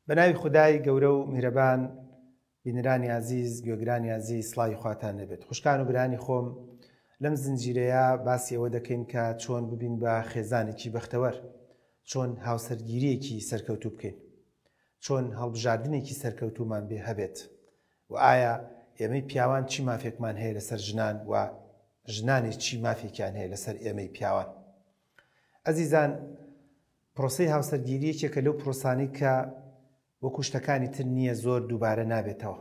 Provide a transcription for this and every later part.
بەناوی خودای گەورە و میهرەبان، بینەرانی عزیز، گوێگرانی عزیز، سڵاوی خواتان لێبێت. خوشکان و برانی خۆم، لەم زنجیرەیە باسی ئەوە دەکەین کە چۆن ببین بە خێزانێکی بەختەوەر، چۆن هاوسەرگیریەکی سەرکەوتوو بکەین، چۆن هەڵبژاردنێکی سەرکەوتوومان بێ هەبێت و ئایا ئێمەی پیاوان چی مافێکمان هەیە لەسەر ژنان و ژنانێک چی مافێکیان هەیە لەسەر ئێمەی پیاوان. ئەزیزان، پرۆسەی هاوسەرگیریەکێکە لەو پرۆسانەی کە وەکو شتەکانی تر نییە، زۆر دووبارە نابێتەوە.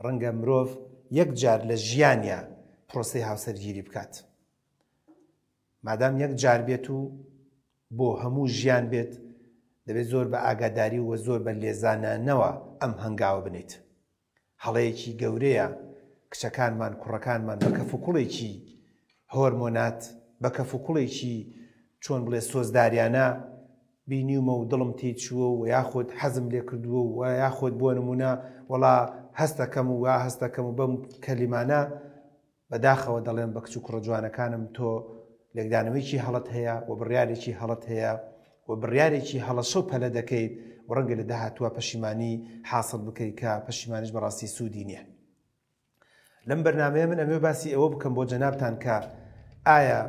ڕەنگە مرۆڤ یەک جار لە ژیانیا پرۆسەی هاوسەرگیری بکات. مادام یەک جار بێت و بۆ هەموو ژیان بێت، دەبێت زۆر بە ئاگاداری و زۆر بە لێزانانەوە ئەم هەنگاوە بنیت. هەڵەیەکی گەورەیە کچەکانمان، کوڕەکانمان بە کەفوکوڵێکی هۆرمۆنات، بە کەفوکوڵێکی چۆن بڵێ سۆزداریانە بینیومە و دڵم تێی چووە و یاخۆت حەزم لێ کردووە و یاخۆت بۆ نمونە وەڵا هەستەکەم و هەستەکەم و بەم کەلیمانە بەداخەوە دەڵێن بە کچ و کوڕە جوانەکانم تۆ لێکدانەوەیکی هەڵت هەیە و بڕیارێکی هەڵت هەیە و بڕیارێکی هەڵەشە و پەلە دەکەیت و ڕەنگە لە داهاتووە پەشیمانی حاصل بکەیت کە پەشیمانیش بەڕاستی سوودی نییە. لەم بەرنامەیە من ئەمێ باسی ئەوە بکەم بۆ جەنابتان کە ئایا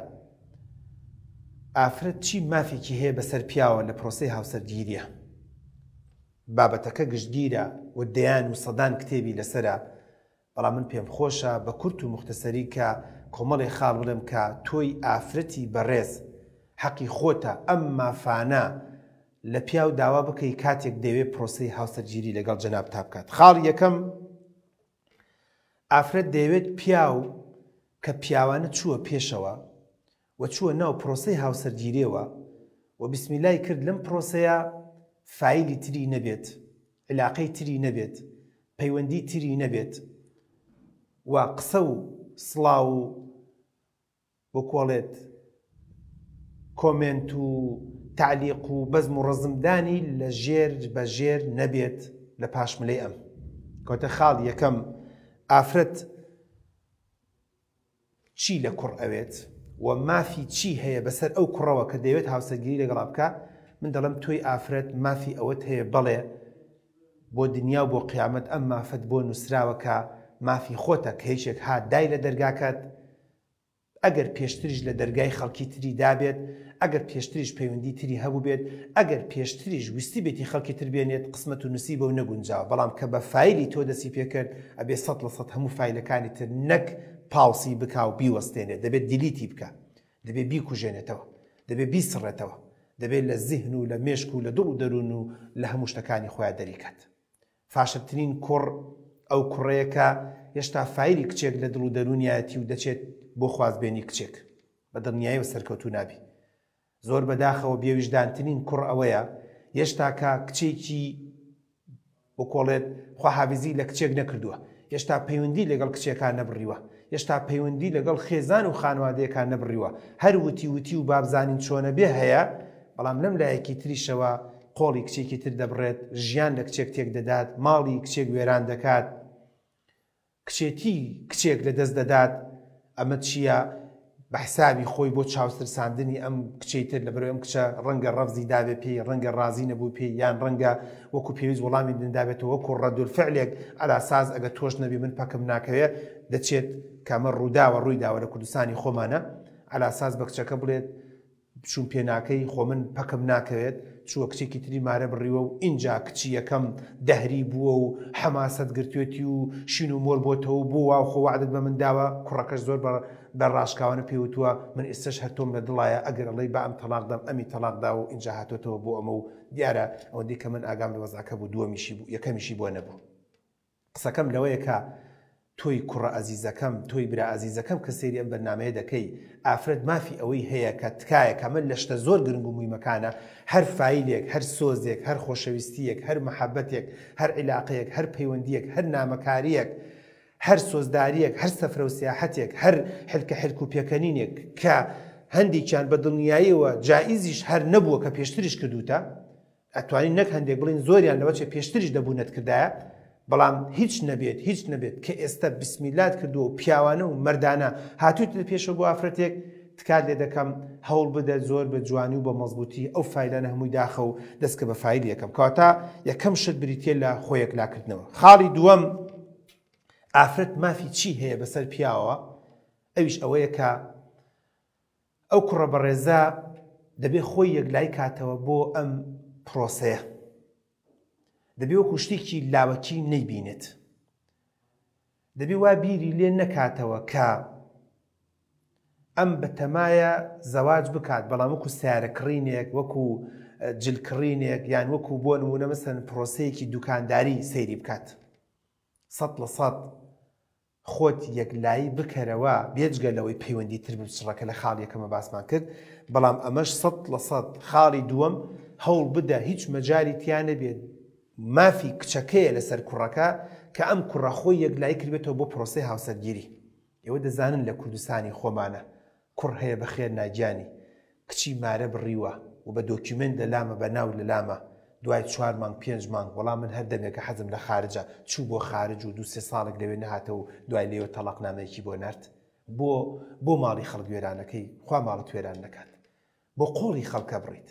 ئافرەت چی مافێکی هەیە بەسەر پیاوە لە پرۆسەی هاوسەرگیریە. بابەتەکە گشتگیرە و دەیان و سەدان کتێبی لەسرە، بەڵام من پێم خۆشە بە کورت و مختصری کە کۆمەڵی خاڵ بڵێم کە تۆی ئافرەتی بەڕێز حەقی خۆتە ئەم مافانە لە پیاو داوا بکەی کاتێک دەوێت پرۆسەی هاوسەرگیری لەگەڵ جەنابتا بکات. خاڵ یەکەم، ئافرەت دەیەوێت پیاو کە پیاوانە چووە پێشەوە و چووە ناو پرۆسەی هاوسەرگیریەوە و بسمیلای کرد لەم پرۆسەیە فایلی تری نەبێت، علاقەی تری نەبێت، پەیوەندی تری نەبێت و قسە و سڵاو و بۆکۆڵێت کۆمنت و تعلیق و بەزم و ڕزمدانی لە ژێر بە ژێر نەبێت لە پاشملەی ئەم. کەواتە خاڵ یەکەم، ئافرەت چی لە کوڕ ئەوێت و مافی چی هەیە بەسەر ئەو کوڕەوە کە دەوێت هاوسەرگیری لەگەڵا بکە. من دەڵێم تۆی ئافرەت مافی ئەوەت هەیە بەڵێ بۆ دنیا و بۆ قیامەت ئەم مافەت بۆ نووسراوە کە مافی خۆتە کە هیچێک هات دای لە دەرگاکات، ئەگەر پێشتریش لە دەرگای خەڵکی تری دابێت، ئەگەر پێشتریش پەیوەندی تری هەبوو بێت، ئەگەر پێشتریش ویستی بێتی خەڵکی تر بێنێت، قسمەت و نووسی بە و نەگونجاوە. بەڵام کە بە فایلی تۆ دەسی پێکرد ئەبێ 100% هەموو فایلەکانی تر نەک پاوسی بکا و بیوەستێنێت، دەبێت دیلیتی بکە، دەبێت بیکوژێنێتەوە، دەبێت بیسڕێتەوە، دەبێت لە زیهن و لە مێشک و لە دڵ و دەروون و لە هەموو شتەکانی خۆیان دەریکات. فاشترین کوڕ ئەو کوڕەیەکە هێشتا فایلی کچێک لە دڵ و دەرونیایەتی و دەچێت بۆ خوازبێنی کچێک، بە دڵنیایی و سەرکەوتوو نابی. زۆر بەداخەوە بێویژدانترین کوڕ ئەوەیە هێشتا کە کچێکی بۆکۆڵێت خواحافیزی لە کچێک نەکردووە، هێشتا پەیوەندی لەگەڵ کچێکان نەبڕیوە، هێشتا پەیوەندی لەگەڵ خێزان و خانوادەیەکان نەبڕیوە، هەر وتی و بابزانین چۆنە بێ هەیە، بەڵام لەم لایەکی تریشەوە قۆڵی کچێکی تر دەبڕێت، ژیان لە کچێک تێک دەدات، ماڵی کچێک وێران دەکات، کچێتی کچێک لە دەست دەدات. ئەمە چییە؟ بە حسابی خۆی بۆ چاوسرساندنی ئەم کچەی تر لە بەرەوەی ئەم کچە ڕەنگە ڕەفزی دابێ پێی، ڕەنگە ڕازی نەبوو پێی، یان ڕەنگە وەکو پێویست وەڵامی دابێتەوە وەکو ڕەدولفعلێک ئەلاساز ئەگە تۆش نەبی من پەکم ناکەوێت، دەچێت کامە ڕووداوە ڕوویداوە لە کوردستانی خۆمانە ئەلاساز بە کچەکە بڵێت چوون پێناکەی خۆ من پەکم ناکەوێت، چووە کچێکی تری مارە بڕیوە و ئینجا کچی یەکەم دەهری بووە و حەماسەت گرتوێتی و شین و مۆر بۆتەوە بوو و خۆوەعدت بە من داوە. کوڕەکەش زۆر بەڕاشکاوانە پێوتووە من ئێستش هەرتۆم لە دڵایە ئەگەر ئەڵێی با ئەم تەلاقدەم ئەمی تەلاقدا و ئینجا هاتۆتەوە بۆ ئەمە و دیارە ئەوەندەی کە من ئاگام لە وەزاکە بوو دووەمیشی بوو یەکەمیشی بۆ نەبوو. قسەکەم لەوەیە کە تۆی کوڕە ئەزیزەکەم، تۆی برا ئەزیزەکەم کە سەیری ئەم بەرنامەیە دەکەی، ئافرەت مافی ئەوەی هەیە کە تکایە کە من لە شتە زۆر گرنگ و مویمەکانە، هەر فایلێک، هەر سۆزێک، هەر خۆشەویستیەک، هەر مەحەبەتێک، هەر عیلاقەیەک، هەر پەیوەندیەک، هەر نامەکاریەک، هەر سۆزداریەک، هەر سەفرە و سیاحەتێک، هەر حلکە حلک و پێکەنینێک کە هەندێکیان بە دڵنیاییەوە جائیزیش هەر نەبووە کە پێشتریش کردوتە، ئەتوانین نەک هەندێک بڵین زۆریان لەوە چێ پێشتریش دەبوونەت کردایە، بەڵام هیچ نەبێت کە ئێستا بسمیلات کردووە و پیاوانە و مەردانە هاتوویت پێشەوە بۆ ئافرەتێک تکات لێ دەکەم هەوڵ بدە زۆر بە جوانی و بە مەزبوطی ئەو فایلانە هەمووی داخە و دەستکە بە فایل یەکەم کەواتە یەکەم شت بریتە لە خۆیەک لاکردنەوە. خاڵی دووەم ئافرەت مافی چی هەیە بەسەر پیاوە ئەویش ئەوەیە کە ئەو کوڕە بەڕێزە دەبێت خۆی یەکلای کاتەوە بۆ ئەم پرۆسەیە دەبێ وەکو شتێکی لاوەکی نەیبینێت دەبێ وا بیری لێ نەکاتەوە کە ئەم بەتەمایە زەواج بکات بەڵام وەکو سیارەکڕینێک وەکو جلکڕینێک یان وەکو بۆ نمونە مەسەن پرۆسەیەکی دوکانداری سەیری بکات 100% خۆت یەکلایی بکەرەوە بێجگەلەوەی پەیوەندی تر بچڕەکە لە خاڵ یەکەمە باسمان کرد بەڵام ئەمەش 100% خاڵی دووەم هەوڵ بدە هیچ مەجاری تیان نەبێت مافی کچەکەیە لەسەر کوڕەکە کە ئەم کوڕە خۆی یەکلایی کردبێتەوە بۆ پرۆسەی هاوسەرگیری. ئێوە دەزانن لە کوردستانی خۆمانە کوڕ هەیە بەخێر ناگیانی کچی مارە بڕیوە و بە دۆکیومنت لە لامە بە ناو لە لامە دوای 4 مانگ 5 مانگ وەڵام من هەر دەمێکە حەزم لە خارجە چوو بۆ خارج و 2-3 ساڵێک لەوێ نەهاتە و دوای لێوە تەلاقنامەیەکی بۆ نرد بۆ ماڵی خەڵک وێرانەکەی خوا ماڵت وێران نەکات بۆ قۆڵی خەڵکە بڕیت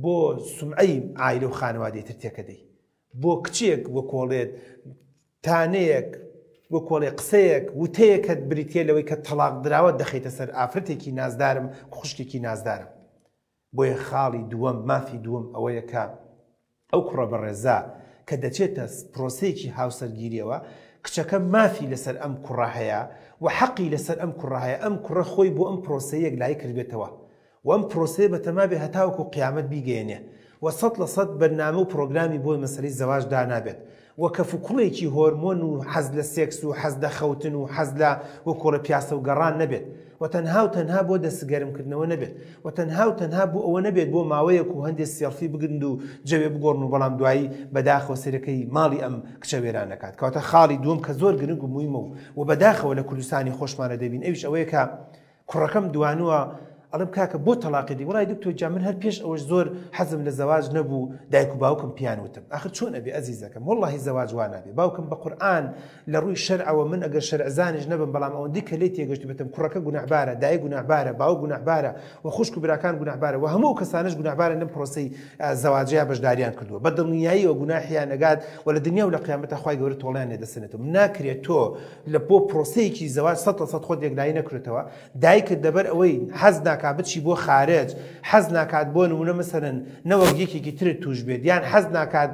بۆ سومعەی عایلە و خانەوادەیەتر تێکەدەی بۆ کچێک وە کۆڵێت تانەیەک وە کۆڵێ قسەیەک وتەیەکت بریتێ لەوەی کە تەلاق دراوە دەخەیتە سەر ئافرەتێکی نازدارم خوشکێکی نازدارم. بۆیە خاڵی دووەم مافی دووەم ئەوەیە کە ئەو کوڕە بەڕێزە کە دەچێتە پرۆسەیەکی هاوسەرگیریەوە کچەکە مافی لەسەر ئەم کوڕە هەیە و حەقی لەسەر ئەم کوڕە هەیە ئەم کوڕە خۆی بۆ ئەم پرۆسەیە یەکلایی کردبێتەوە و ئەم پرۆسەیە بەتەما بێ هەتاوەکو قیامەت بیگەێنێ و 100% بەرنامە و پرۆگرامی بۆ مەسەلەی زەواج دانابێت و کەفوکوڵێکی هۆرمۆن و حەز لە سێکس و حەز لە خەوتن و حەز لە وەکۆڵە پیاسە و گەڕان نەبێت و تەنها بۆ دەستگەرمکردنەوە نەبێت و تەنها بۆ ئەوە نەبێت بۆ ماوەیەک و هەندێک سێڵفی بگرن و جەوێ بگۆڕن و بەڵام دوایی بەداخەوە سەرەکەی ماڵی ئەم کچە وێران نەکات. کەواتە خاڵی دووەم کە زۆر گرنگ و مویمە و بەداخەوە لە کوردستانی خۆشمانە دەبین ئەویش ئەوەیە کە کوڕەکەم دوانووە ئەڵم کاکە بۆ تەلاقیدی وڵای دکتۆر جا من هەر پێش ئەوەش زۆر حەزم لە زەواج نەبوو دایک و باوکم پیان وتم ئاخر چۆن ئەبێ ئەزیزەکەم وەڵڵاهی زەواج وا نابێ باوکم بە قورئان لە ڕووی شەرعەوە من ئەگەر شەرعزانیش نەبم بەڵام ئەوەندەی کە لێ تێگەشت بێتم کوڕەکە گوناحبارە دایک گوناحبارە باوک گوناحبارە و خوشک و براکان گوناحبارە و هەموو کەسانش گوناحبارە لەم پرۆسەی زەواجەیە بەشداریان کردووە بە دڵنیاییەوە گوناحیان نەگات و لە دنیا و لە قیامەتە خوای گەورە تۆڵیان لێدەسێنێتەوە. مناکرێت تۆ لە بۆ پرۆسەیەکی زەواج 100% خۆت یەکلایی نەکرێتەوە دایکت دەبەر ئەوەی حەز ناکات بچی بۆ خارج حەز ناکات بۆ نمونە مەسەرەن نەوەک یەکێکی ترت توش بێت یان حەز ناکات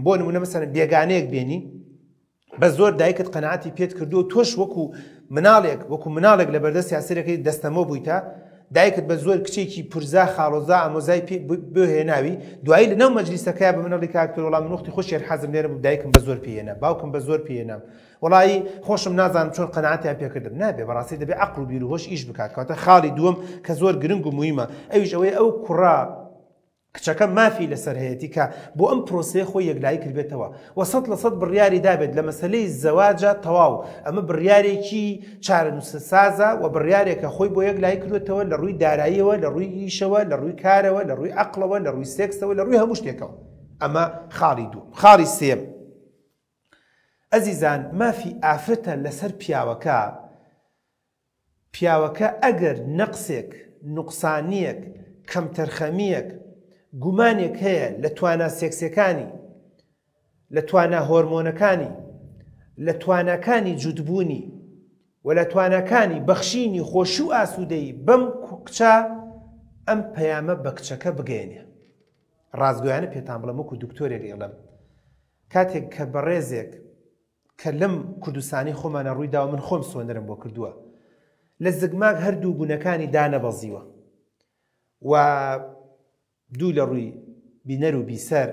بۆ نمونە مەسەرەن بێگانەیەک بێنی بە زۆر دایکت قەنەعەتی پێت کردو و تۆش وەکو مناڵێک لە بەردەست یاسەرەکەی دەستەمە بوویتە دایکت بە زۆر کچێکی پورزا خاڵۆزا ئامۆزای بهێناوی دوایی لە نەو مەجلیسەکەیە بە منەڵی کاکتۆر وەڵام من وەختی خۆشیێر حەزم لێرە بوو دایکم بە زۆر پێێنە باوکم بە زۆر پێێنام وڵایی خۆشم نازانم چۆن قەنەعەتیان پێکردم نابێ بەڕاستی دەبێ عەقڵ و بیر و هۆش ئیش بکات. کەواتە خاڵی دووەم کە زۆر گرنگ و موهیمە ئەویش ئەوەیە ئەو کوڕە کچەکە مافی لەسەر هەیەی کە بۆ ئەم پرۆسەیە خۆی یەکلایی کردبێتەوە و 100% بڕیاری دابێت لە مەسەلەی زەواجە تەواو ئەمە بڕیارێکی چارەنووسسازە و بڕیارێکە خۆی بۆ یەکلایی کردوێتەوە لە ڕووی داراییەوە لە ڕووی ئیشەوە لە ڕووی کارەوە لە ڕووی عەقڵەوە لە ڕووی سێکسەوە لە ڕووی هەموو شتێکەوە. ئەمە خاڵی دوو. خاڵی سێم ئەزیزان مافی ئافرەتە لەسەر پیاوەکە ئەگەر نەقسێک نوقسانیەک کەمتەرخەمیەک گومانێک هەیە لە توانا سێکسەکانی لە توانا هۆرمۆنەکانی لە تواناکانی جوودبوونی و لە تواناکانی بەخشینی خۆشی و ئاسوودەی بەم کچە ئەم پەیامە بە کچەکە بگەێنێ. ڕازگۆیانە پێتان بڵێم وەکو دکتۆرێک ئێڵم کاتێک کە بەڕێزێک کە لەم کوردستانی خۆمانە ڕوویداوە من خۆم سۆنەرم بۆ کردووە لە زگماک هەردوو گونەکانی دانەبەزیوە و دوو لە ڕووی بینەر و بیسەر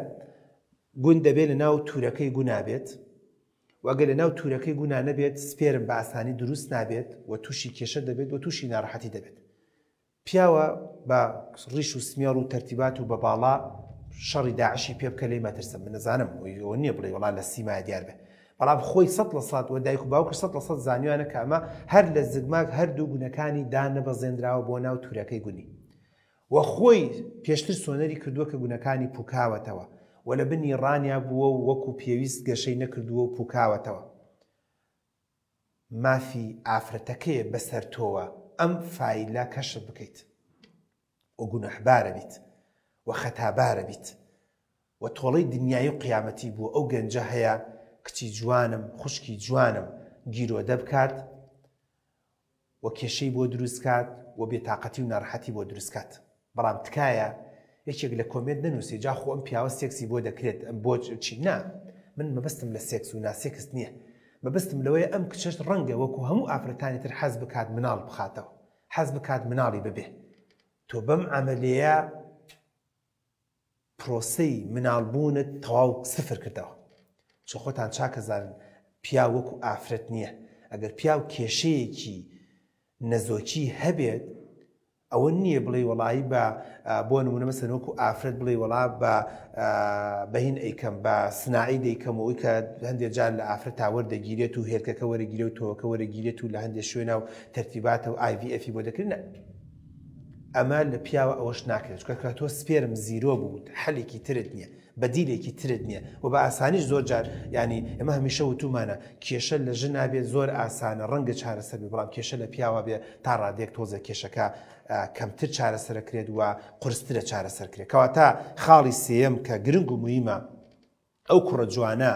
گون دەبێت لە ناو تورەکەی گونابێت وەگە لە ناو تورەکەی گونا نەبێت سپێرم بە ئاسانی دروست نابێت و تووشی کێشە دەبێت و تووشی ناڕەحەتی دەبێت. پیاوە بە ڕیش و سمێڵ و تەرتیبات و بە باڵا شەڕی داعشی پێ بکە لێی مەترسم من نەزانم ئەوە نییە بڵێ وەڵا لە سیمای دیار بێ بەڵام خۆی 100% و دایک و باوکە 100% زانیوانە کە ئەمە هەر لە زگماک هەردوو گونەکانی دانەبەزێنراوە بۆ ناو تورەکەی گونی و خۆی پێشتر سۆنەری کردووە کە گونەکانی پوکاوەتەوە و لە بنی ڕانیا بووە و وەکو پێویست گەشەی نەکردووە و پوکاوەتەوە. مافی ئافرەتەکەیە بەسەر تۆوە ئەم فایلە کەشف بکەیت و گونەحبارە بیت و خەتابارە بیت و تۆڵەی دنیای و قیامەتی بوو ئەو گەنجە هەیە کچی جوانم خوشکی جوانم گیرۆدە بکات و کێشەی بۆ دروستکات و بێتاقەتی و ناڕەحەتی بۆ دروستکات. بەڵام تکایە یەکێک لە کۆمێت نەنووسی جاخۆ ئەم پیاوە سێکسی بۆ دەکرێت بۆ چی نا من مەبەستم لە سێکس و ناسێکس نییە مەبەستم لەوەیە ئەم کچەش ڕەنگە وەکو هەموو ئافرەتانی تر حەز بکات مناڵ بخاتەوە حەز بکات مناڵی ببێ تۆ بەم عەمەلیە پرۆسەی مناڵبوونت تەواو سفر کردەوە چۆ خۆتان چاکەزانن پیا وەکو ئافرەت نییە ئەگەر پیاو کێشەیەکی نەزۆکی هەبێت ئەوە نییە بڵێ وەڵایی بۆ نمونە مەسەن وەکو ئافرەت بڵێ وەڵا بەهین ئەیکەم بە سناعی دەیکەمەوەی کە هەندێک جار لە ئافرەت وەردەگیرێت و هێرکەکە وەرەگیرێت و تۆوەکە وەرەگیرێت و لە هەندێک شوێنە و تەرتیباتە و IVF بۆ دەکردن ئەمە لە پیاوە ئەوەش ناکرێت چکە تۆ سپێرم زیرۆ بوو حەلێکی ترت نییە بەدیلێکی ترت نییە و بە ئاسانیش زۆر جار ینی ئەمە هەمیشە وتومانە کێشە لە ژن نابێت زۆر ئاسانە ڕەنگە چارەسەر بێ بەڵام کێشە لە پیاوە بێ تا ڕادێک تۆزە کێشەکە کەمتر چارەسەرەکرێت و قورسترە چارەسەرکرێت کەواتە خاڵی سێەم کە گرنگ و موهیمە ئەو کوڕە جوانە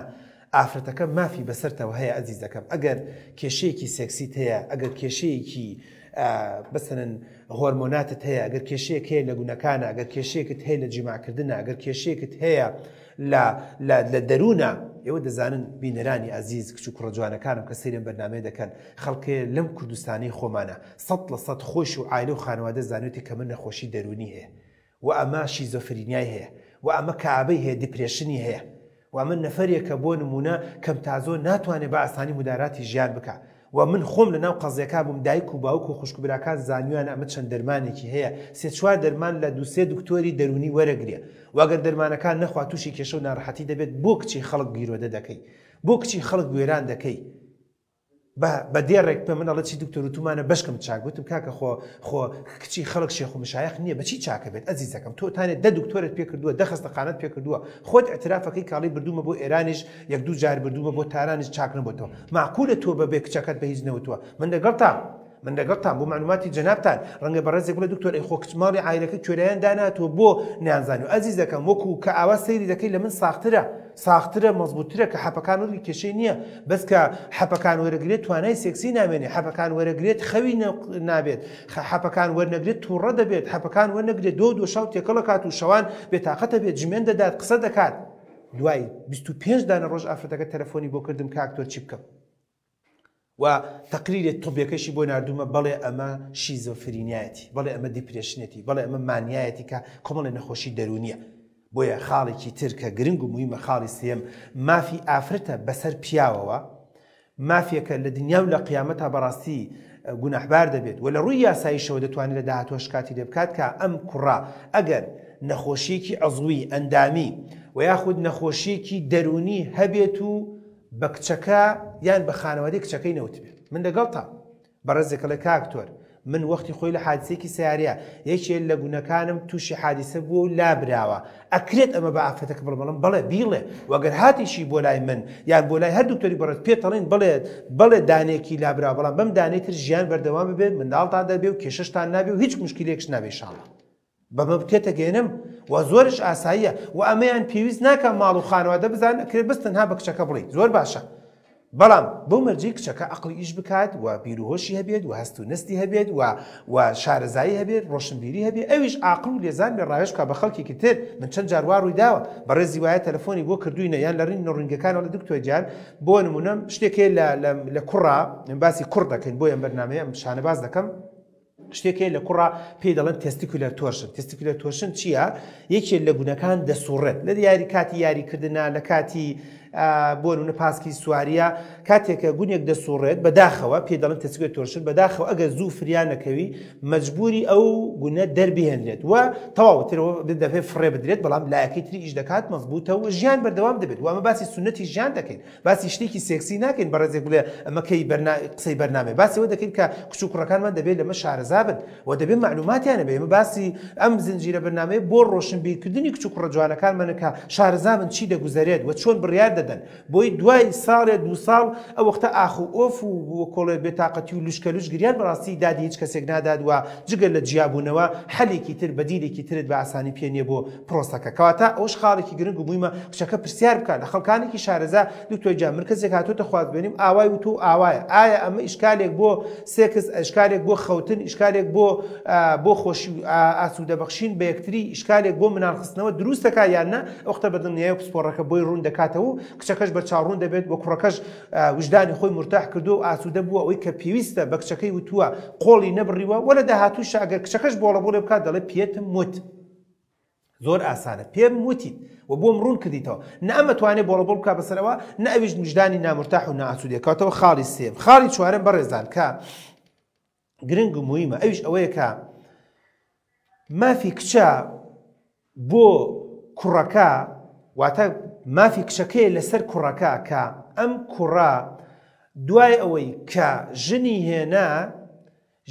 ئافرەتەکە مافی بەسەرتەوە هەیە ئەزیزەکەم ئەگەر کێشەیەکی سێکسیت هەیە ئەگەر کێشەیەکی بەسەرەن هۆرمۆناتت هەیە ئەگەر کێشەیەک هەیە لە گونەکانە ئەگەر کێشەیەکت هەیە لە جیماکردنە ئەگەر کێشەیەکت هەیە لە دەروونە ئێوە دەزانن بینەرانی ئازیز کچ و کوڕە جوانەکانم کە سەیرم بەرنامەیە دەکەن خەڵکێ لەم کوردستانی خۆمانە 100% خۆش و عایلە و خانوادە زانوێتی کە من نەخۆشی دەرونی هەیە و ئەمە شیزۆفرینیای هەیە و ئەمە کابەی هەیە دیپرێشنی هەیە و ئەمە نەفەرێکە بۆ نمونە کەم تازۆ ناتوانێت بە ئاسانی مداراتی ژیان بکە و من خۆم لە ناو قەزیەکە بووم دایک و باوک و خوشکبراکان زانیوان ئەمە چەند دەرمانێکی هەیە سێ چوار دەرمان لە دووسێ دکتۆری دەرونی وەرەگرێ واگەر دەرمانەکان نەخوا تووشی کێشە و ناڕەحەتی دەبێت بۆ کچی خەڵک گیرۆدە دەکەی بۆ کچی خەڵک گوێران دەکەی بە دێڕێک پێ من ئەڵە چی دکتۆر وتمانە بەشکم چاک گوتم کاکە خۆ کچی خەڵک شێخ و مشایخ نییە بەچی چاکە بێت ئەزیزەکەم تۆ تانێت دە دکتۆرت پێ کردووە دەخستەخانەت پێ کردووە خۆت ئەترافەکەی کاڵی بردوومە بۆ ئێرانیش یەک دوو جار بردوومە بۆ تارانیش چاک نەبووتەوە معقولە تۆ بەبێ کچەکەت بە هیچ نەوتووە من لەگەڵتان بۆ معلوماتی جەنابتان ڕەنگە بەڕێزێک بڵێ دکتۆر ئەی خۆ کچماڵی عایلەکە کوێرەیان داناتوە بۆ نیانزانانی و ئەزیزەکەم وەکو کە ئاوا سەیری دەکەی لە من ساخترە مەزبوطترە کە حەپەکان وەرگی کێشەی نییە بەس کە حەپەکان وەرەگرێت توانای سێکسی نامێنێ حەپەکان وەرەگرێت خەوی نابێت حەپەکان وەرنەگرێت تووڕە دەبێت حەپەکان وەرنەگرێت دۆ شەو تێکەڵە کات و شەوان بێتاقەتە بێت جمێن دەدات قسە دەکات دوای 25 دانە ڕۆژ ئافرەتەکە تەلەفۆنی بۆ کردم کاکتۆر چی بکەم و تەقریرێت تۆبیەکەشی بۆ نردومە بەڵێ ئەمە شیزۆفرینایەتی بەڵێ ئەمە دیپرێشنێتی بەڵێ ئەمە مانیایەتی کە کۆمەڵی نەخۆشی دەرونیە بۆیە خاڵێکی تر کە گرنگ و موهیمە خاڵی سێم مافی ئافرەتە بەسەر پیاوەوە مافیەکە لە دنیا و لە قیامەتە بەڕاستی گونەحبار دەبێت و لە ڕووی یاساییشەوە دەتوانێت لە داهاتۆش کاتی لێ بکات کە ئەم کوڕا ئەگەر نەخۆشیەکی عەزوی ئەندامی و یاخود نەخۆشیەکی دەرونی هەبێت و بە کچەکە یان بە خانەوادەی کچەکەی نەوت بێت من لەگەڵتا بەڕێزێکە لە کاکتۆر من وەختی خۆی لە حادسێکی سیارەیە یەکێک لە گونەکانم تووشی حادیسە بووە و لابراوە ئەکرێت ئەمە بە ئافرەتەکە بڵێم بەڵێ بیڵێ وەگەر هاتیشی بۆ لای من یان بۆ لای هەر دکتۆری بەڕێت پێتەڵێن بڵێ دانێکی لابراوە بەڵام بەم دانەی تر ژیان بەردەوام ببێت منداڵتان دەبێ و کێشەشتان نابێ و هیچ مشکلێکش نابێ ئینشاڵڵا بەمە بکێتە گەێنم و زۆرش ئاساییە و ئەمەیان پێویست ناکە ماڵ و خانەوادە بزان ئەکرێت بستنها بە کچەکە بڵێ زۆر باشە بەڵام بەو مەرجی کچەکە عەقڵی ئیش بکات و بیرروهۆشی هەبێت و هەست و نستی هەبێت و شارەزایی هەبێت ڕۆشنبیری هەبێت ئەویش عاقڵ و لێزان لێ ڕایش بکات بە خەڵکێکی تر من چەند جار وا ڕووی داوە بەڕێزی وایە تەلەفۆنی بۆ کردوینە یان لە ڕینگەکانەوە لە دکتۆر گیان بۆ نمونە شتێکێ لە کوڕا من باسی کوڕ دەکەین بۆ ئەم بەرنامەیە ئەم شانەباز دەکەم شتێکێ لە کوڕا پێی دەڵێن تێستیکولەر تۆرشن چییە یەکێک لە گونەکان دەسوڕێت لە دیاری کاتی یاریکردنا لە کاتی بۆ نمونە پاسکی سواریە کاتێکە گونێک دەسوڕێت بەداخەوە پێی دەڵێن تێستیکولەر تۆرشن بەداخەوە ئەگەر زوو فریان نەکەوی مەجبوری ئەو گونە دەربهێنرێت و تەواوەترەوە دەبێت فڕێ بدرێت بەڵام لایەکەی تری ئیش دەکات مەزبوطەوە ژیان بەردەوام دەبێت و ئەمە باسی سونەتی ژیان دەکەین باسی شتێکی سێکسی ناکەین بەڕێزێک بڵێ ئەمەکەی قسەی بەرنامێ باسیەوە دەکەین کە کچ و کوڕەکانمان دەبێت لەمە شارەزا بن و دەبێت معلوماتیانە بێ ئەمە باسی ئەم زنجیرە بەرنامەیە بۆ ڕۆشنبیرکردنی کچ و کوڕە جوانەکانمانە کە شارەزا من چی دەگوزارێت و چۆن بڕیار دەدەن بۆی دوای ساڵێ دو ساڵ ئەو وەختە ئاخ و ئۆف و کۆڵێ بێتاقەتی و لوشکەلوش گریان بەڕاستی دادی هیچ کەسێک ناداد وە جگەر لە جیابوونەوە حەلێکی تر بەدیلێکی ترت بە ئاسانی پێ نییە بۆ پرۆسەکە کەواتە ئەوش خاڵێکی گرنگ و بوویمە کچەکە پرسیار بکات لە خەڵکانێکی شارەزا دکتۆر جان من کەسێک هاتوۆتە خواست بێنیم ئاوای و تۆ ئاوایە ئایا ئەمە ئیشکالێک بۆ سێکس ئیشکالێک بۆ خەوتن ئیشکالێک بۆ خۆشی ئاسوودەبەخشین بە یەکتری ئیشکالێک بۆ مناڵخستنەوە دروستەکە یاننا ئەوختە بەدڵنیایە پسپۆڕەکە بۆی ڕوون دەکاتەوە و کچەکەش بە چاڕوون دەبێت بۆ کوڕەکەش وجدانی خۆی مرتاح کردو و ئاسوودە بووە ئەوەی کە پێویستە بە کچەکەی وتووە قۆڵی نەبڕیوە وەرە داهاتوو شاگەر کچەکەش بۆڵە بۆ لێ بکات دەڵێ پێتم وت زۆر ئاسانە پێم وتیت و بۆم ڕوون کردیتەوە نە ئەمە توانێت بۆڵە بۆ بکات بەسەرەوە نە ئەویش وجدانی نامرتاح و نائاسوودەیە کاتەوە خاڵی سێم خاڵی چوارەم بەڕێزان کە گرنگ و مهمە ئەویش ئەوەیە کە مافی کچە بۆ کوڕەکە واتە مافی کچەکەی لەسەر کوڕەکە کە ئەم کوڕە دوای ئەوەی کە ژنی هێنا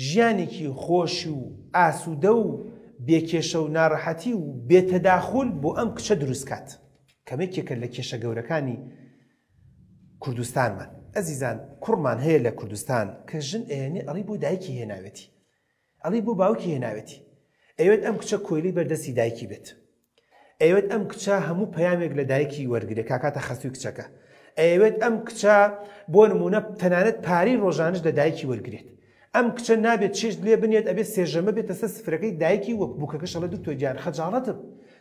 ژیانێکی خۆش و ئاسوودە و بێکێشە و ناڕەحەتی و بێتەداخل بۆ ئەم کچە دروستکات کەمێکێکە لە کێشە گەورەکانی کوردستانمان ئەزیزان کوڕمان هەیە لە کوردستان کە ژن ئێنێ ئەڵی بۆ دایکی هێناوێتی ئەڵی بۆ باوکی هێناوێتی ئەوێت ئەم کچە کۆیلی بەردەستی دایکی بێت ئەوێت ئەم کچە هەموو پەیامێک لە دایکی وەرگێ کاکاتە خەسووی کچەکە ئەوێت ئەم کچە بۆ نمونە تەنانەت پاری ڕۆژانش لە دایکی وەرگێت ئەم کچە نابێت چێژ لێ بنێت ئەبێت سێژەمە بێتە سەر سفرەکەی دایکی وەک بووکەکەش ئەڵێ دکتۆر گیان خەجاڵەتم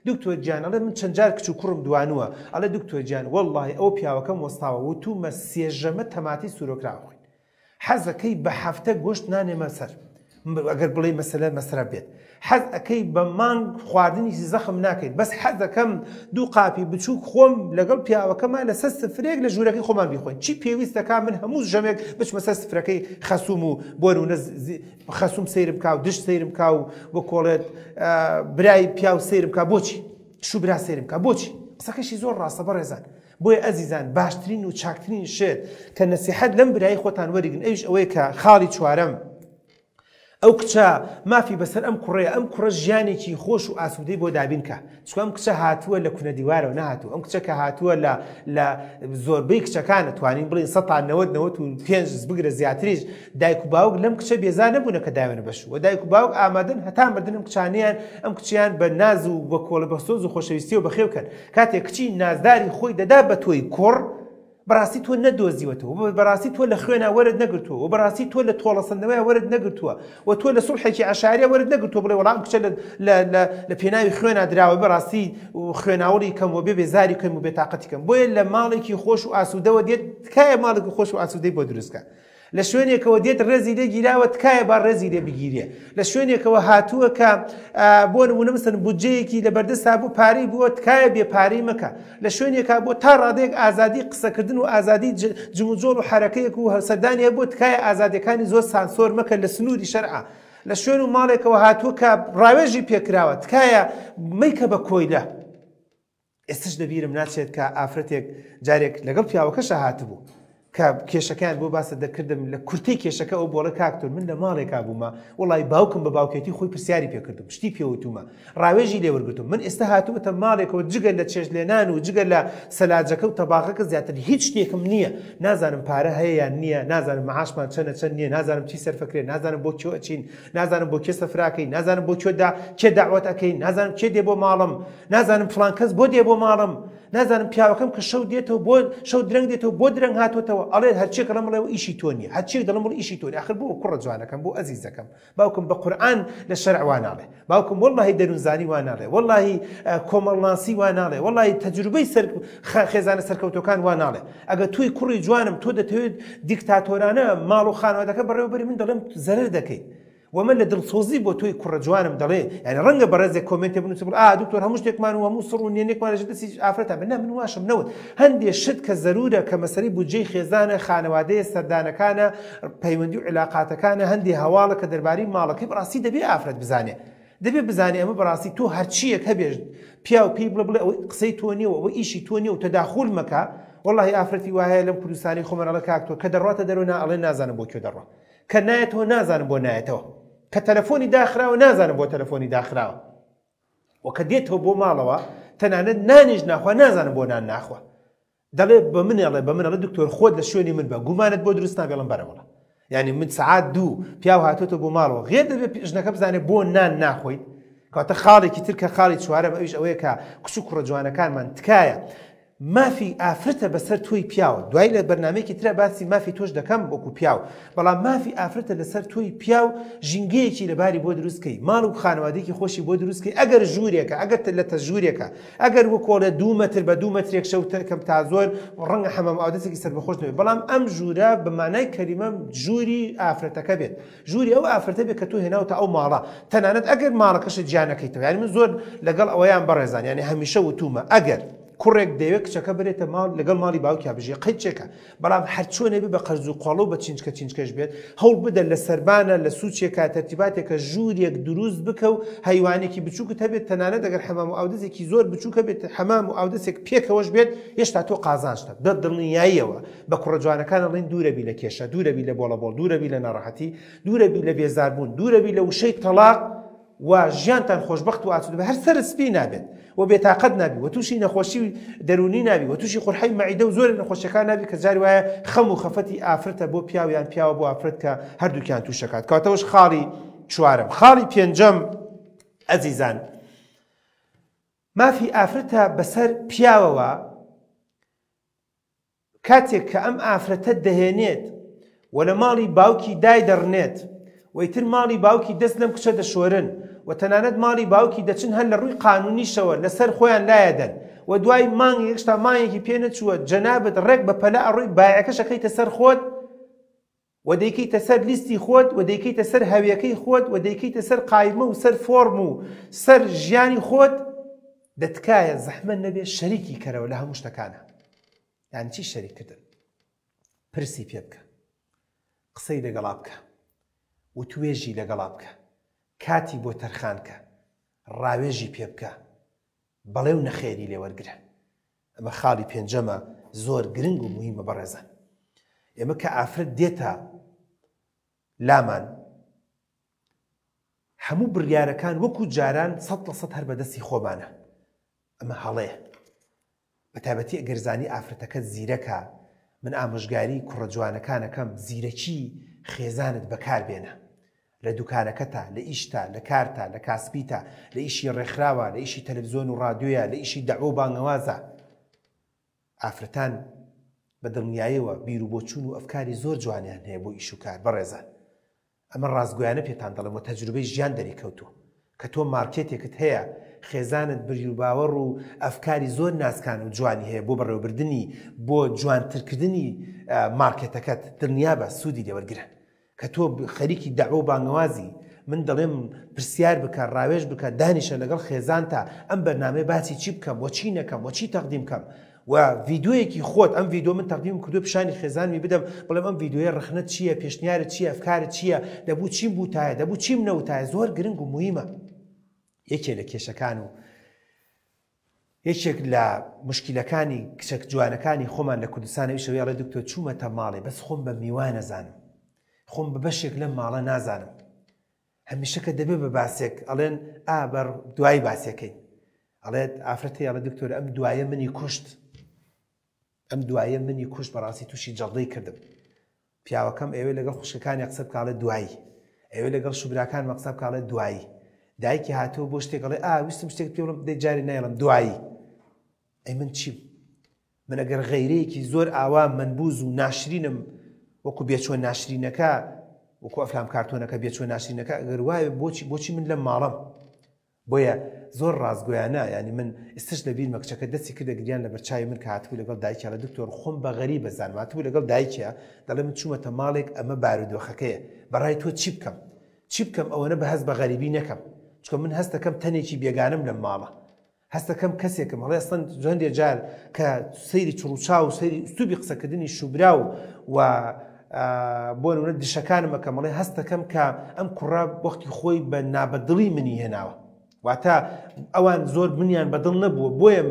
دکتۆر گیان ئەڵێ من چەند جار کچ و کوڕم دوانووە ئەڵێ دکتۆر گیان وەڵڵاهی ئەو پیاوەکەم وەستاوە وتومە سێژەمە تەماتی سوورۆکراوەخۆین حەزەکەی بە هەفتە گۆشت نانێمە سەر ئەگەر بڵێ مەسەلە بێت حەز ئەەکەی بە مانگ خواردنی زەخم ناکەیت بەس حەز دەکەم دوو قاپی بچووک خۆم لەگەڵ پیاوەکەمان لەسەر سفرێک لە ژوورەکەی خۆمان بیخۆین چی پێویست دەکا من هەموو ژەمێک بچمە سەر سفرەکەی خەسووم و بۆ نمونە خەسووم سەیرم کا و دشت سەیرم کا و بۆ کۆڵێت برای پیاو سەیرم کا بۆچی شوبرا سەیرم کا بۆچی قسەکەشی زۆر ڕاستە بەڕێزان بۆیە ئەزیزان باشترین و چاکترین شێت کە نەسیحەت لەم برایی خۆتان وەریگن ئەویش ئەوەیە کە خاڵی چوارەم ئەو کچە مافی بەسەر ئەم کوڕەیە ئەم کوڕە ژیانێکی خۆش و ئاسوودەی بۆ دابینکە چکە ئەم کچە هاتووە لە کونە دیوارەوە نهاتوو ئەم کچە کە هاتووە لە زۆربەی کچەکان دەتوانین بڵین 1995 بگرە زیاتریش دایک و باوک لەم کچە بێزار نەبوونە کە داوێنە بەش و دایک و باوک ئامادەن هەتا مردن ئەم کچانیان ئەم کچیان بە ناز و بە کۆڵە بەسۆز و خۆشەویستی و بەخێوکەن کاتێک کچی نازداری خۆی دەدا بە تۆی کوڕ بەڕاستی تۆ نەدۆزیوەتەوە بەڕاستی تۆ لە خوێنە وەرت نەگرتووە و بەڕاستی تۆ لە تۆڵەسەندەوەی وەرت نەگرتووە و تۆ لە سوڵحێکی عەشاریە وەرت نەگرتووە بڵێ وەڵام کچە لە پێناوی خوێنە دراوە بەڕاستی خوێناوەڵی کەم و بێزاری کەم و بێتاقەتی کەم بۆیە لە ماڵێکی خۆش و ئاسوودەوە دێت تکایە ماڵێکی خۆش و ئاسوودەی بۆ دروستکە لە شوێنێکەوە دێت ڕێزی لێ گیراوە تکایە با ڕێزی لێ بگیرێ لە شوێنێکەوە هاتووە کە بۆ نمونە مثلا بودجەیەکی لە بەردەستا بوو پارەی بووە تکایە بێپارەی مەکە لە شوێنێکە بۆ تا ڕادەیەک ئازادی قسەکردن و ئازادی جموجۆڵ و حرەکەیەک و هەرسەردانیە بۆ تکایە ئازادیەکانی زۆر سانسۆر مەکە لە سنووری شەرعە لە شوێن و ماڵێکەوە هاتووە کە ڕاوێژی پێکراوە تکایە مەیکە بە کۆیلە ئێستش دەبیرم ناچێت کە ئافرەتێک جارێک لەگەڵ پیاوەکەشە هاتبوو کە کێشەکان بۆ باسە دەکردم لە کورتەی کێشەکە ئەو بۆڵە کاکتۆر من لە ماڵێکا بوومە وڵی باوکم بە باوکێتی خۆی پرسیاری پێکردم شتی پێوتومە ڕاوێژی لێوەرگتم من ئێستا هاتووەتە ماڵێکەوە جگە لە چێژ لێنان و جگە لە سەلاجەکە و تەباقەکە زیاتر هیچ شتێکم نییە نازانم پارە هەیە یان نییە نازانم مەعاشمان چەند نییە نازانم چی سەرفەکرێ نازانم بۆ کێ ئەچین نازانم بۆ کێ سەفراکەی نازانم بۆ کێ داوەت ئەەکەی نازانم کێ دێ بۆ ماڵم نازانم فڵان کەس بۆ دێ بۆ ماڵم نازانم پیاوەکەم کە شەو دێتەوە بۆ شەو درەنگ دێتەوە بۆ درەنگ هاتوۆتەوە ئەڵێ هەرچێک دەڵم بڵێ ئیشی تۆ نییە هەرچێک دەڵم بڵێ ئیشی تۆ نییە ئاخر بۆ کوڕە جوانەکەم بۆ ئەزیزەکەم باوکم بە قورئان لە شەرع وا ناڵێ باوکم وەڵڵاهی دەروونزانی وا ناڵێ وەڵڵاهی کۆمەڵناسی وا ناڵێ وەڵڵاهی تەجروبەی خێزانە سەرکەوتەکان وا ناڵێ ئەگەر توی کوڕی جوانم تۆ دەتەوێت دیکتاتۆرانە ماڵ و خانوادەکە بەڕێوەبەری من دەڵێم زەرەر دەکەیت ومن لە دڵسۆزی بۆ تۆی کوڕە جوانم دەڵێ یعنی ڕەنگە بەڕێزێک کۆمنتێ بنووسێ بڵێ دکتۆر هەموو شتێکمان و هەموو سڕ و نێنێکمان لە دەستی ئافرەتە بە من واشم نەوت هەندێک شت کە زەرورە کە مەسەلەی بودجەی خێزانە خانەوادەیە سەردانەکانە پەیوەندی و علاقاتەکانە هەندێک هەواڵە کە دەربارەی ماڵەکەی بەڕاستی دەبێ ئافرەت بزانێ دەبێ بزانێ ئەمە بەڕاستی تۆ هەرچیەک هەبێت پیا و پێی بڵێ ئەوەی قسەی تۆ نییە و ئەوە ئیشی تۆ نییە و تەداخول مەکە وەڵڵاهی ئافرەتی وایە لەم کوردستانی خۆمەڵە کاکتۆر کە دەڕاتە دەرەوە ئەڵێ نازانم بۆ کێ دەڕات کە نایەتەوە نازانم بۆ نایەتەوە کە تەلەفۆنی داخراوە نازانم بۆ تەلەفۆنی داخراوە و کە دێتەوە بۆ ماڵەوە تەنانەت نانیش ناخوا نازانم بۆ نان ناخوا دەڵێ بە منەڵێ دکتۆر خۆت لە شوێنی من بە گومانت بۆ دروست نابێڵم بەرەوەڵە یعنی من سعات 2 پیاو هاتۆتە بۆ ماڵەوە غێر دەبێت ژنەکە بزانێت بۆ نان ناخۆیت کاتە خاڵێکی ترکە خاڵی چوارەم ئەویش ئەوەیە کە کچ و کوڕە جوانەکانمان تکایە مافی ئافرەتە بەسەر تۆی پیاوە دوای لە بەرنامەیەکی ترە باسی مافی تۆش دەکەم وەکو پیاو بەڵام مافی ئافرەتە لەسەر تۆی پیاو ژینگەیەکی لەباری بۆ دروستکەی ماڵ و خانوادەیەکی خۆشی بۆ دروستکەی ئەگەر ژوورێکە ئەگەر لە تەژوورێکە ئەگەر وەکۆڵە 2 مەتر بە 2 مەترێک شەوتەکەم تا زۆر ڕەنگە حەمام ئاودەسێکی سەربەخۆش نوێت بەڵام ئەم ژوورە بە مانای کەریمە ژووری ئافرەتەکە بێت ژووری ئەو ئافرەتە بێت کە تۆ هێناوتە ئەو ماڵە تەنانەت ئەگەر ماڵەکەشت گیانەکەیتەوە یعنی من زۆر لەگەڵ ئەوەیان بەڕێزان یعنی هەمیشە وتومە ئەگەر کوڕێک دەیەوێت کچەکە بێتە ماڵ لەگەڵ ماڵی باوکیا بژێ قەت چێکە بەڵام هەرچۆنێ بە قەرز و قاڵۆ بە چینچکەش بێت هەوڵ بدە لە سەربانە لە سوچێکە تەرتیباتێکە ژوورێک دروست بکە و هەیوانێکی بچووکت هەبێت تەنانەت ئەگەر حەمام و ئاودەزێکی زۆر بچووکە بێت حەمام و ئاودەسێک پێکەوەش بێت هێشتا تۆ قازانشتە دڵنیاییەوە بە کوڕەجوانەکان ئەڵێن دوورەبی لە کێشە دوورەبی لە بۆڵەبۆڵ دوورەبی لە ناڕەحەتی دوورەبی لە بێزاربوون دوورەبی لە وشەی تەلاق و ژیانتان خۆشبەخت و ئاسوودە بە هەر سەر سپی نابێت و بێتاقەت نابی و تووشی نەخۆشی دەرونی نابی و تووشی قورحەی مەعیدە و زۆر نەخۆشیەکان نابی کە جاری وایە خەم و خەفەتی ئافرەتە بۆ پیاویان پیاوە بۆ ئافرەت کە هەردووکیان تووشەکات کاتەوەش خاڵی چوارم خاڵی پێنجەم ئەزیزان مافی ئافرەتە بەسەر پیاوەوە کاتێک کە ئەم ئافرەتە دەهێنێت و لە ماڵی باوکی دای دەڕنێت وەیتر ماڵی باوکی دەست لەم کچە دەشۆرن و تەنانەت ماڵی باوکی دەچن هەر لە ڕووی قانونیشەوە لەسەر خۆیان لایەدەن و دوای مانگی یەکشتا مانگێکی پێ نەچووە جەنابەت ڕێک بە پەلا ئەڕووی بایعەکەش ئەکەیتە سەر خۆت و دەیکەیتە سەر لیستی خۆت و دەیکەیتە سەر هەویەکەی خۆت و دەیکەیتە سەر قایمە و سەر فۆرم و سەر ژیانی خۆت دەتکایە زەحمە نەبێ شەریکی کەرەوە لە هەموو شتەکانە یعنی چی شەریککردن پرسی پێ بکە قسەی لەگەڵا بکە و توێژی لەگەڵا بکە کاتی بۆ تەرخانکە ڕاوێژی پێ بکە بەڵێ و نەخێری لێ وەرگرە ئەمە خاڵی پێنجەمە زۆر گرنگ و مهمە بەڕێزان ئێمە کە ئافرەت دێتە لامان هەموو بڕیارەکان وەکو جاران 100% هەر بەدەستی خۆمانە ئەمە هەڵەیە بەتایبەتی ئەگەرزانی ئافرەتەکە زیرەکە من ئامۆژگاری کوڕە جوانەکانەکەم زیرەکی خێزانت بەکاربێنە لە دوکانەکەتە لە ئیشتا لە کارتە لە کاسپیتە لە ئیشی ڕێکخراوە لە ئیشی تەلەڤیزۆن و ڕادیۆیە لە ئیشی دەعوە و بانگەوازە ئافرەتان بە دڵنیاییەوە بیر و بۆچوون و ئەفکاری زۆر جوانیان هەیە بۆ ئیش و کار بەڕێزان ئەمە ڕاستگویانە پێتان دەڵێم و تەجروبەی ژیان دەریکەوتووە کە تۆ مارکێتێکت هەیە خێزانت بری و باوەڕ و ئەفکاری زۆر ناسکان و جوانی هەیە بۆ بەڕێوەبردننی بۆ جوانترکردنی مارکێتەکەت دڵنیا بە سوودی لێوەرگرە کە تۆ خەریکی دەعوە و بانگەوازی من دەڵێم پرسیار بکە ڕاوێژ بکە دانیشە لەگەڵ خێزانتە ئەم بەرنامەی باسی چی بکەم وە چی نەکەم وە چی تەقدیم کەم و ڤیدیۆیەکی خۆت ئەم ڤیدیۆ من تەقدیم کردو پیشانی خێزانمی بدەم بڵێم ئەم ڤیدیۆیە ڕخنەت چییە پێشنیارت چییە ئەفکارت چییە دەبوو چیم بووتایە دەبوو چیم نەوتایە زۆر گرنگ و مهمە یەکێک لە کێشەکان و یەکێک لە مشکلەکانی کچەک جوانەکانی خۆمان لە کوردستانەوی شەوەیە ڕێ دکتۆر چوومەتە ماڵێ بەس خۆم بە میوان نەزانم خۆم بە بەشێک لەم ماڵە نازانم هەمیشە کە دەبێ بە باسێک ئەڵێن بەر دوای باسیەکەین ئەڵێت ئافرەتی ئەڵێ دکتۆر ئەم دوایە منی کوشت ئەم دوایە منی کوشت بەڕاستی تووشی جەڵدەی کردم پیاوەکەم ئێوە لەگەڵ خوشکەکانی قسە بکاڵێت دوایی ئێوە لەگەڵ شوبراکان مەقسە بکاڵێت دوایی دایکی هاتووە بۆ شتێک ئەڵێ ویستم شتێک پێ بڵێم دەی جاری نایڵم دوایی ئەی من چیم من ئەگەر غەیرەیەکی زۆر ئاوا منبوز و ناشرینم وەکو بێچۆن ناشرینەکە وەکو ئەفلام کارتۆنەکە بێچۆن ناشرینەکە ئەگەر وایە بۆچی من لەم ماڵم بۆیە زۆر ڕازگۆیانە ینی من ئێستش لەبیرمە کچەکە دەستی کردە گریان لە بەرچاوی من کە هاتبوو لەگەڵ دایکە لە دکتۆر خۆم بە غەریب بەزانم هاتبوو لەگەڵ دایکە دەڵێ من چوومەتە ماڵێک ئەمە بارودۆخەکەیە بەڕای تۆ چی بکەم ئەوەنە بە هەست بە غەریبی نەکەم چکە من هەست دەکەم تەنێکی بێگانم لەم ماڵە هەست دەکەم کەسێکم هەڵێ ئەسڵەن هەندێ جار کە سەیری چڕوچا و سەیری ئوستوبی قسەکردنی شوبرا و بۆ نمونە دشەکانم ئەەکەم بڵێ هەست دەکەم کە ئەم کوڕە وەختی خۆی بە نابەدڵی منی هێناوە واتە ئەوان زۆر منیان بەدڵ نەبووە بۆیە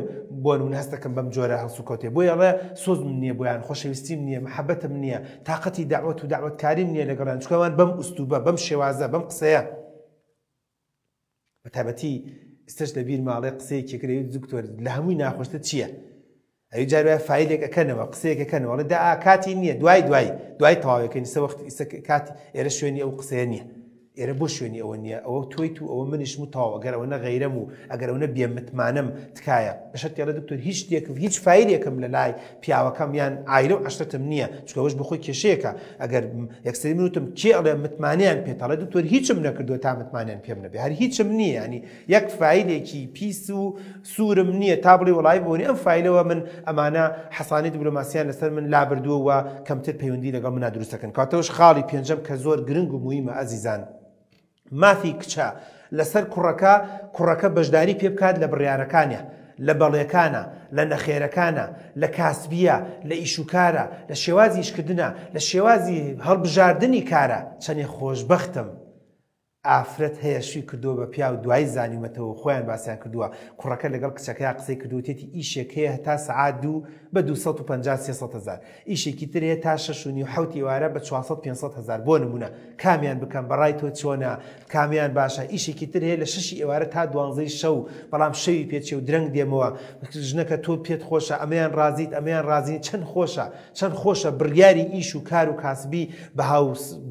بۆ نمونە هەست دەکەم بەم جۆرە هەڵسوکەوتێ بۆیە ئەڵێ سۆزم نییە بۆیان خۆشەویستیم نییە محەبەتم نییە تااقەتی داوەت و داوەتکاریم نییە لەگەڵیان چکەوان بەم ئوستوبە بەم شێوازە بەم قسەیە بەتابەتی ئێستش لەبیر ماڵێ قسەیەکی کرێت دکتۆر لە هەمووی ناخۆشتە چییە؟ ئەوی جارە فیلێکەکەنەوە قسەیەکەکەنەوە دا کاتی نییە دوای تەواوەکەی سە کاتی ئێرە شوێنی ئەو قسەیە نییە ئێرە بۆ شوێنی ئەوە نییە ئەوە تۆی تو ئەوە منیشم و تاوە ئەگەر ئەوە غەیرەم و ئەگەر ئەوە بێمتمانم تکایە بەشە تێڵە دکتۆر هیچ شتێکم هیچ فیلێکم لە لای پیاوەکەم یان ئایلە و عشتم نییە چکەوەش بخۆی کێشەیەەکە ئەگەر یەکسری منوتم کێ ئەڵێ متمانیان پێتەڵە دکتۆر هیچم نەکردو تا متمانیان پێم نەبێ هەر هیچم نییە ینی یەک فیلێکی پیس و سوورم نییە تا بڵێ وڵای بۆنی ئەم فیلەوە من ئەمانە حەسانی دیبلۆماسییان لەسەر من لابردووە کەمتر پەیوەندی لەگەڵ منە دروستەکەن کاتەوەش خاڵی پێنجەم کە زۆر گرنگ و موهیمە ئەزیزان مافی کچە لەسەر کوڕەکە بەشداری پێ بکات لە بڕیارەکانە لە بەڵێکانە لە نەخێرەکانە لە کاسبیە لە ئیشوکارە لە شێوازی ئیشکردنە لە شێوازی هەڵبژاردننی کارە چەندێ خۆشبەختم ئافرەت هەیە شوی کردووە بە پیا و دوای زانیمەتەوە خۆیان باسییان کردووە کوڕەکە لەگەڵ کچەکەی قسەی کردوتێتی ئیشێک هەیە تا سعات 2 بە 250-300,000 ئیشێکی تر هەیە تا 6.5 ئێوارە بە 400-500,000 بۆ نمونە کامیان بکەم بەڕای تۆ چۆنە کامیان باشە ئیشێکی تر هەیە لە 6 ئێوارە تا 12 شەو بەڵام شەوی پێچێ و درەنگ دێمەوە ژنەکە تۆ پێت خۆشە ئەمەیان ڕازیت ئەمەیان ڕازی چەند خۆشە بڕیاری ئیش و کار و کاسبی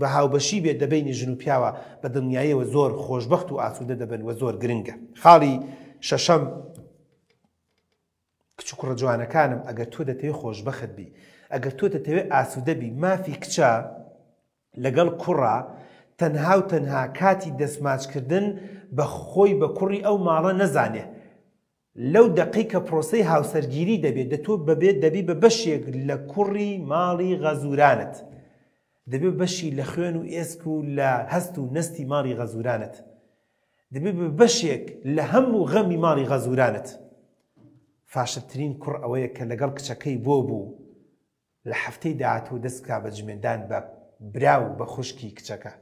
بە هاوبەشی بێت دەبینی ژن و پیاوە بە دنیایەوە زۆر خۆشبەخت و ئاسوودە دەبن و زۆر گرنگە خاڵی شەشەم کچ و کوڕە جوانەکانم ئەگەر تۆ دەتەوێت خۆشبەخت بی ئەگەر تۆ دەتەوێت ئاسوودە بی مافی کچە لەگەڵ کوڕە تەنها کاتی دەستماچکردن بە خۆی بە کوڕی ئەو ماڵە نەزانێ لەو دقی کە پرۆسەی هاوسەرگیری دەبێت دەتۆ دەبی بە بەشێک لە کوڕی ماڵی غەزورانت دەبێت بەشی لە خوێن و ئێسک و لە هەست و نستی ماڵی غەزورانت دەبێت بەشێک لە هەموو غەمی ماڵی غەزورانت فاشترین کوڕ ئەوەیە کە لەگەڵ کچەکەی بوو لە هەفتەی داهاتوو دەستکا بە جمێندان بە براو بە خوشکی کچەکە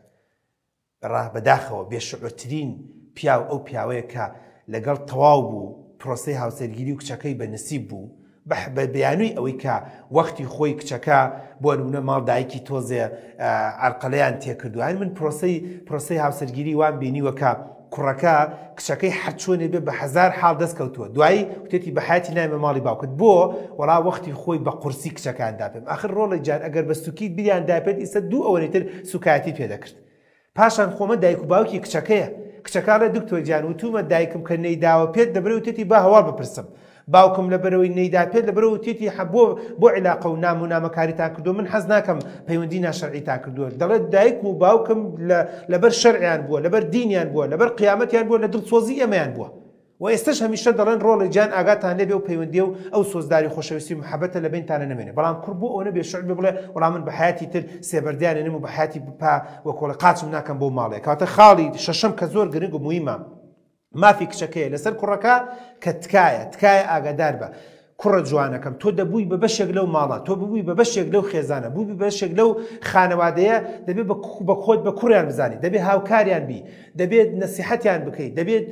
بەداخەوە بێشعورترین پیاو ئەو پیاوەیە کە لەگەڵ تەواو بوو پرۆسەی هاوسەرگیری و کچەکەی بە نسیب بوو بە بەیانووی ئەوەی کە وەختی خۆی کچەکە بۆ نمونە ماڵ دایکی تۆزێ عەرقەلەیان تێکردووان من پرۆسەی هاوسەرگیری وان بینیوە کە کوڕەکە کچەکەی هەرچۆنێ بێ بە 1000 حاڵ دەستکەوتووە دوایی وتێتی بە حیاتی نایمە ماڵی باوکت بۆ وەڵا وەختی خۆی بە قورسی کچەکاندا پێم ئاخر ڕۆڵی جان ئەگەر بە سوکیت بیریاندا پێت ئیسە 2 ئەوەنێتر سوکایەتی پێدەکرد پاشان خۆمە دایک و باوکی کچەکەیە کچەکە لە دکتۆر جان وتومە دایکم کە نەیداوە پێت دەبرێ وتێتی با هەواڵ بپرسم باوکم لەبەرەوەی نەیدا پێت لەبەرەوە وتێتی بۆ عیلاقە و نام و نامەکاریتان کردو من حەز ناکەم پەیوەندی ناشەرعیتان کردووە دەڵێت دایک و باوکم لەبەر شەرعیان بووە لەبەر دینیان بووە لەبەر قیامەتیان بووە لە دڵسۆزی ئەمەیان بووە و ئێستش هەمیشە دەڵێن ڕۆڵی جان ئاگاتان لێبێ و پەیوەندی و ئەو سۆزداری خۆشەویستی و محەبەتە لە بینتانە نەمێنێ بەڵام کوڕ بۆ ئەوە بێ شعر بڵێ وەڵام من بە حیاتی تر سێبەردیانێنم و بە حیاتی بپا وە کۆڵە قاچم ناکەم بۆ ماڵێک کاتە خاڵی شەشەم کە زۆر گرنگ و موهیمە مافی کچەکەیە لەسەر کوڕەکە کە تکایە ئاگادار بە کوڕە جوانەکەم تۆ دەبووی بە بەشێک لەو ماڵە تۆ ببووی بە بەشێک لەو خێزانە بووی بە بەشێک لەو خانەوادەیە دەبێت بە خۆت بە کوڕیان بزانی دەبێت هاوکاریان بی دەبێت نەسیحەتیان بکەیت دەبێت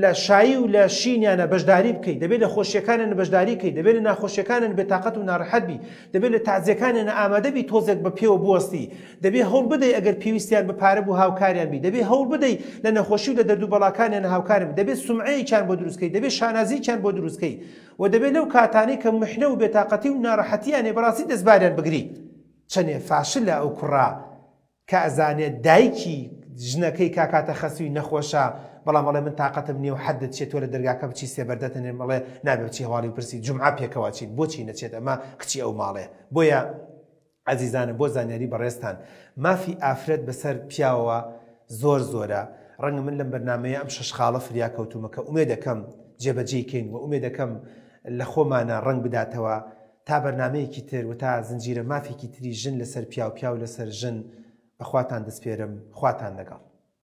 لە شایی و لە شینیانە بەشداری بکەیت دەبێت لە خۆشیەکانیان بەشداری بکەیت دەبێت لە ناخۆشیەکانیان بێتاقەت و ناڕەحەت بی دەبێت لە تازیەکانیان ئامادە بی تۆزێک بە پێوە بوەستی دەبێت هەوڵ بدەیت ئەگەر پێویستیان بە پارە بوو هاوکاریان بی دەبێت هەوڵ بدەیت لە نەخۆشی و لە دەردووبەڵاکانیان هاوکارن دەبێت سومعەیەکیان بۆ دروستکەیت دەبێت شانازییان بۆ دروستکەیت و دەبێت لەو کاتانەی کە محنە و بێتاقەتی و ناڕەحەتیانێ بەڕاستی دەستباریان بگری چەندێ فاشلە ئەو کوڕا کە ئەزانێت دایکی ژنەکەی کاکاتە خەسووی نەخۆشە بەڵام بەڵێ من تااقەتم نییە و حەد دەچێتەوە لە دەرگاکە بچی سێبەردەتەنێ بەڵێ نابێ بچی هەواڵی پرسی جومعە پێکەوە چین بۆچی نەچێت ئەمە کچی ئەو ماڵێ بۆیە عەزیزانم بۆ زانیاری بەڕێستان مافی ئافرەت بەسەر پیاوەوە زۆرە ڕەنگە من لەم بەرنامەیە ئەم شەش خاڵە فریا کەوتومە کە ئومێ دەکەم جێبەجێکەین و ئومێ دەکەم لە خۆمانە ڕنگ بداتەوە تا بەرنمەیەکی تر و تا زنجیرە مافێکی تری ژن لەسەر پیا و لەسەر ژن بەخواتان دەسپێرم خواتان لەگەڵ